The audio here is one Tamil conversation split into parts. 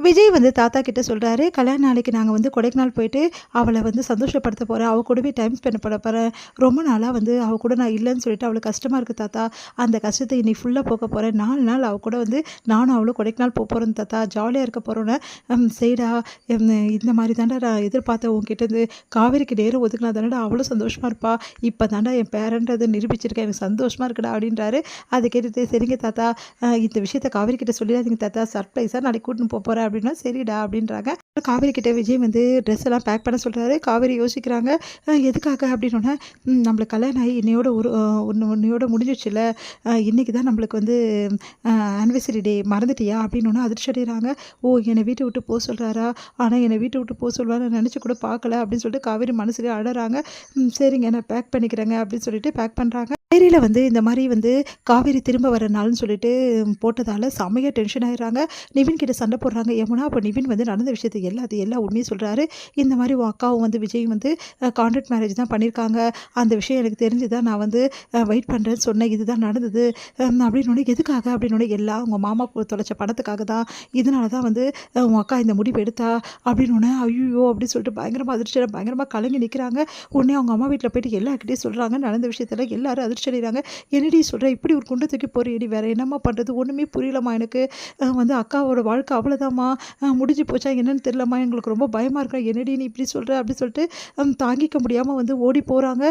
விஜய் வந்து தாத்தா கிட்ட சொல்றாரு, "கல்யாண நாளைக்கு நாங்க வந்து கொடைக்கானல் போயிட்டு, அவள வந்து சந்தோஷப்படுத்த போறேன். அவ கூடவே டைம் ஸ்பெண்ட் பண்ண போறேன். ரொம்ப நாளா வந்து அவ கூட நான் இல்லன்னு சொல்லிட்டு அவளுக்கு கஷ்டமா இருக்கு தாத்தா. அந்த கஷ்டத்த இன்னைக்கு ஃபுல்லா போக்க போறேன். 4 நாள் அவ கூட வந்து நானும் அவளும் கொடைக்கானல் போறோம் தாத்தா. ஜாலியா இருக்க போறோம்னு." சரிடா, ம் இந்த மாரி தான்டா நான் எதிர்பார்த்தேன் உன்கிட்டருந்து. காவேரிக்கு நேரம் ஒதுக்குனா தானடா அவளும் சந்தோஷமா இருப்பா. இப்ப தான்டா என் பேரன்றத நிரூபிச்சிருக்கேன். எனக்கு சந்தோஷமா இருக்குடா அப்படின்றாரு. அத கேட்டுட்டு, "சரிங்க தாத்தா, இந்த விஷயத்த காவேரி கிட்ட சொல்லிடாதீங்க தாத்தா. சர்ப்ரைஸா நாளைக்கு கூட்டின்னு போறேன்." அப்படின்னா, "சரிடா" அப்படின்றாங்க. காவேரி கிட்ட விஜய் வந்து ட்ரெஸ் எல்லாம் பேக் பண்ண சொல்றாரு. காவேரி யோசிக்கிறாங்க. எதுக்காக அப்படின்னோனே, நம்மளுக்கு கல்யாணம் ஆகி இன்னையோட ஒரு இன்னையோட முடிஞ்சிருச்சுல்ல. இன்னைக்கு தான் நம்மளுக்கு வந்து ஆனிவர்சரி டே மறந்துட்டியா? அப்படின்னோனே அதிர்ச்சி அடைகிறாங்க. ஓ! என்னை வீட்ட விட்டு சொல்றாரா? ஆனா என்னை வீட்ட விட்டு சொல்வாருன்னு நான் நினச்சு கூட பார்க்கல அப்படின்னு சொல்லிட்டு காவேரி மனசுலயே அழறாங்க. சரிங்க, நான் பேக் பண்ணிக்கிறேங்க அப்படின்னு சொல்லிட்டு பேக் பண்றாங்க. டைரியில வந்து இந்த மாரி வந்து காவேரி திரும்ப வர நாள்னு சொல்லிட்டு போட்டதால செமையா டென்ஷன் ஆயிடுறாங்க. நிவின் கிட்ட சண்டை போடுறாங்க. யமுனா அப்ப நிவின் வந்து நடந்த விஷயத்த எல்லா உண்மையும் சொல்றாரு. இந்த மாரி உன் அக்காவும் வந்து விஜயும் வந்து கான்ட்ராக்ட் மேரேஜ் தான் பண்ணியிருக்காங்க. அந்த விஷயம் எனக்கு தெரிஞ்சு தான் நான் வந்து வெயிட் பண்றேன்னு சொன்னேன். இதுதான் நடந்தது. அப்படின்னோனே, எதுக்காக அப்படின்னோனே, எல்லாம் உங்க மாமா தொலைச்ச பணத்துக்காக தான். இதனால தான் வந்து உன் அக்கா இந்த முடிவு எடுத்தா அப்படின்னோனே, ஐய்யயோ! அப்படின்னு சொல்லிட்டு பயங்கரமா அதிர்ச்சியில பயங்கரமா கலங்கி நிக்கிறாங்க. உடனே அவங்க அம்மா வீட்ல போயிட்டு எல்லார்கிட்டயும் சொல்றாங்க. நடந்த விஷயத்துல எல்லாரும் அதிர்ச்சி அடைகிறாங்க. "என்னடி சொல்ற? இப்படி ஒரு குண்ட தூக்கி போறியேடி, வேற என்னம்மா பண்றது? ஒண்ணுமே புரியலம்மா எனக்கு. வந்து அக்காவோட வாழ்க்கை அவ்வளோதாம்மா. முடிஞ்சு போச்சா என்னன்னு தெரியலம்மா. எங்களுக்கு ரொம்ப பயமா இருக்கு. என்னடி நீ இப்படி சொல்ற?" அப்படி சொல்லிட்டு தாங்கிக்க முடியாம வந்து ஓடி போறாங்க.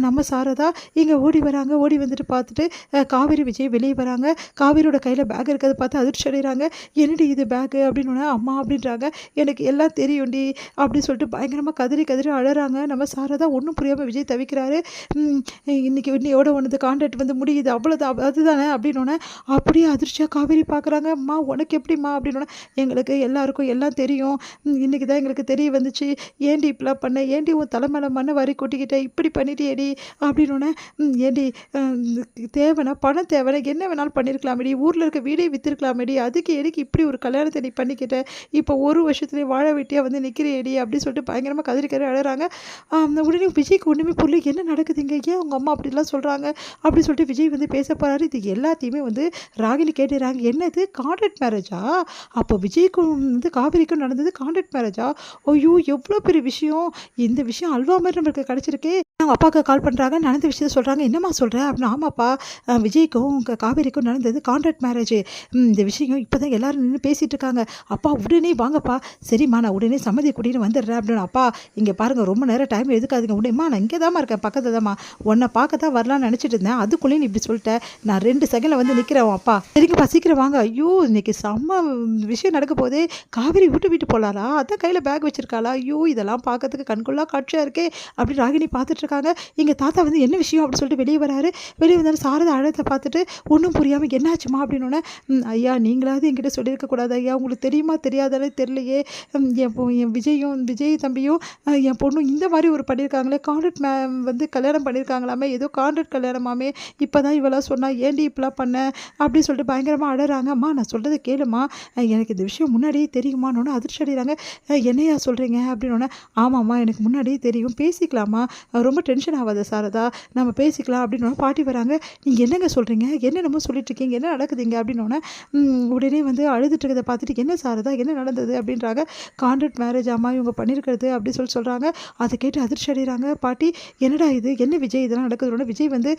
நம்ம சாரதா இங்க ஓடி வராங்க. ஓடி வந்துட்டு பார்த்துட்டு காவேரி, விஜய் வெளிய வராங்க. காவேரியோட கையில பேக் இருக்கிறத பார்த்து அதிர்ச்சி அடைகிறாங்க. "என்னடி இது பேக்கு?" அப்படின்னோனே, "அம்மா" அப்படின்றாங்க. "எனக்கு எல்லாம் தெரியும்டி" அப்படின்னு சொல்லிட்டு பயங்கரமா கதறி கதறி அழறாங்க. நம்ம சாரதா ஒண்ணும் புரியாம விஜய் தவிக்கிறாரு. ம் "இன்னைக்கு இன்னையோட உனது கான்ட்ராக்ட் வந்து முடியுது. அவ்வளோதான் அதுதானே?" அப்படின்னோனே, அப்படியே அதிர்ச்சியா காவேரி பார்க்குறாங்க. "அம்மா உனக்கு எப்படிம்மா?" அப்படின்னோனே, "எங்களுக்கு எல்லாருக்கும் எல்லாம் தெரியும். இன்னைக்கு தான் எங்களுக்கு தெரிய வந்துச்சு. ஏன்டி இப்படிலாம் பண்ண? ஏன்டி உன் தலை மேல மண்ண வாரி கொட்டிக்கிட்ட? இப்படி பண்ணிட்டியேடி?" அப்படின்னோனே, "ஏன்டி தேவைன்னா பணம் தேவைன்னா என்ன வேணாலும் பண்ணியிருக்கலாமேடி. ஊர்ல இருக்க வீடே வித்துருக்கலாமேடி. அதுக்கு எதுக்கு இப்படி ஒரு கல்யாணத்த நீ பண்ணிக்கிட்ட? இப்போ ஒரு வருஷத்துலயே வாழ வெட்டியா வந்து நிற்கிறியேடி." அப்படின்னு சொல்லிட்டு பயங்கரமா கதறி கதறி அழறாங்க. உடனே விஜய்க்கு ஒண்ணுமே புரியல. என்ன நடக்குதுங்க? ஏன் உங்க அம்மா அப்படிலாம் சொல்றாங்க? அப்படின்னு சொல்லிட்டு விஜய் வந்து பேச போறாரு. இது எல்லாத்தையுமே வந்து ராகினி கேட்டுறாங்க. "என்னது கான்ட்ராக்ட் மேரேஜா? அப்போ விஜய்க்கும் வந்து காவேரிக்கும் நடந்தது கான்ட்ராக்ட் மேரேஜா? ஐயோ! எவ்வளோ பெரிய விஷயம். இந்த விஷயம் அல்வா மாரி நம்மளுக்கு கிடைச்சிருக்கே." அவங்க அப்பாவுக்கு கால் பண்றாங்க. நடந்த விஷயத்த சொல்றாங்க. "என்னம்மா சொல்ற?" அப்படின்னு. "ஆமாப்பா, விஜய்க்கும் காவேரிக்கும் நடந்தது கான்ட்ராக்ட் மேரேஜ். இந்த விஷயம் இப்போ தான் எல்லாரும் நின்னு பேசிட்டு இருக்காங்க." "அப்பா உடனே வாங்கப்பா." "சரிம்மா, நான் உடனே சம்மதி கூட்டின்னு வந்துடுறேன்." அப்படின்னு. "அப்பா இங்க பாருங்க, ரொம்ப நேரம் டைம் எடுக்காதீங்க." "உடனேம்மா நான் இங்கே தாம்மா இருக்கேன், பக்கத்துல தாம்மா. உன்னை பார்க்க தான் வரலான்னு நினச்சிட்டு இருந்தேன். அதுக்குள்ளேயே நீ இப்படி சொல்லிட்ட. நான் 2 செகண்ட்ல வந்து நிற்கிறேன் உன் அப்பா." "சரிங்கப்பா சீக்கிரம் வாங்க." ஐயோ! இன்னைக்கு செம்ம விஷயம் நடக்க போதே. காவேரி விட்டு போலாளா? அதான் கையில பேக் வச்சிருக்காளா? ஐயோ! இதெல்லாம் பார்க்கறதுக்கு கண்கொள்ளா காட்சியா இருக்கே அப்படின்னு ராகினி பார்த்துட்டு இருக்காங்க. எங்க தாத்தா வந்து என்ன விஷயம் அப்படின்னு சொல்லிட்டு வெளியே வராரு. வெளியே வந்தாரு. சாரதா அழகத்தை பார்த்துட்டு ஒன்றும் புரியாம, "என்னாச்சுமா?" அப்படின்னோடனே, "ஐயா நீங்களாவது என்கிட்ட சொல்லியிருக்க கூடாது ஐயா. உங்களுக்கு தெரியுமா தெரியாதானே தெரியலையே. என் விஜய் தம்பியும் என் பொண்ணும் இந்த மாதிரி ஒரு பண்ணியிருக்காங்களே. கான்ட்ராக்ட் வந்து கல்யாணம் பண்ணியிருக்காங்களாமே. ஏதோ கான்ட்ராக்ட் கல்யாணமாமே. இப்போ தான் இவளாம் சொன்னா. ஏன்டி இப்படிலாம் பண்ண?" அப்படின்னு சொல்லிட்டு பயங்கரமா அழறாங்க. "அம்மா நான் சொல்றத கேளும்மா. எனக்கு இந்த விஷயம் முன்னாடியே தெரியுமான்னோனே" அதிர்ச்சி அடைகிறாங்க. "என்னையா சொல்கிறீங்க?" அப்படின்னோடனே, "ஆமாம்மா எனக்கு முன்னாடியே தெரியும். பேசிக்கலாமா? ரொம்ப டென்ஷன் ஆகாத சாரதா. நம்ம பேசிக்கலாம்." அப்படின்னோடனே பாட்டி வராங்க. "நீங்க என்னங்க சொல்கிறீங்க? என்னென்னமோ சொல்லிட்டு இருக்கீங்க. என்ன நடக்குதுங்க?" அப்படின்னோடனே, உடனே வந்து அழுதுட்டு இருக்கிறத பார்த்துட்டு, "என்ன சாரதா என்ன நடந்தது?" அப்படின்றாங்க. "கான்ட்ராக்ட் மேரேஜ் ஆமா இவங்க பண்ணியிருக்கிறது." அப்படி சொல்கிறாங்க. அதை கேட்டு அதிர்ச்சி அடைகிறாங்க பாட்டி. "என்னடா இது? என்ன விஜய் இதெல்லாம் நடக்குதுன்னோடனே" விஜய் வந்து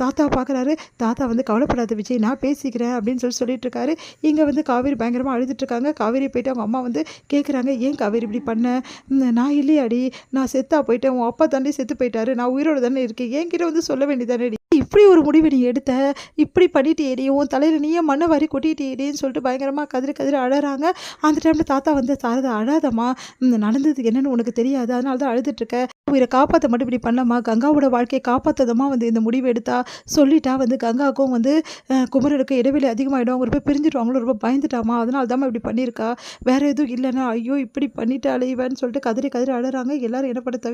தாத்தாவை பார்க்குறாரு. தாத்தா வந்து, "கவலைப்படாத விஜய், நான் பேசிக்கிறேன்." அப்படின்னு சொல்லிட்டு இருக்காரு. இங்கே வந்து காவேரி பயங்கரமா அழுதுட்டு இருக்காங்க. காவேரி போயிட்டு அவங்க அம்மா வந்து கேட்குறாங்க. "ஏன் காவேரி இப்படி பண்ண? நான் இல்லையாடி? நான் செத்தா போயிட்டேன். உன் அப்பா தாண்டி செத்து போயிட்டாரு. நான் உயிரோட தானே இருக்கேன். என்கிட்ட வந்து சொல்ல வேண்டியதானேடி. இப்படி ஒரு முடிவு நீ எடுத்த. இப்படி பண்ணிட்டியேடி. உன் தலையில நீயே மண்ண வாரி கொட்டிட்டியேடின்னு" சொல்லிட்டு பயங்கரமா கதறி கதறி அழறாங்க. அந்த டைம்ல தாத்தா வந்து, "சாரதா அழாதம்மா. நடந்தது என்னன்னு உனக்கு தெரியாது. அதனால தான் அழுதுட்டு இருக்க. உயிரை காப்பாற்ற மட்டும் இப்படி பண்ணலாமா? கங்காவோட வாழ்க்கையை காப்பாற்றதமா வந்து இந்த முடிவு எடுத்தா. சொல்லிட்டா வந்து கங்காவுக்கும் வந்து குமரனுக்கும் இடைவெளி அதிகமாகிடும். அவங்க ரொம்ப பிரிஞ்சிடுவாங்களோ, ரொம்ப பயந்துட்டாமா. அதனால தாம்மா இப்படி பண்ணியிருக்கா. வேற எதுவும் இல்லைன்னா." ஐயோ! இப்படி பண்ணிட்டாளே இவன்னு சொல்லிட்டு கதறி கதறி அழறாங்க. எல்லாரும் என்ன பண்ண தவிக்க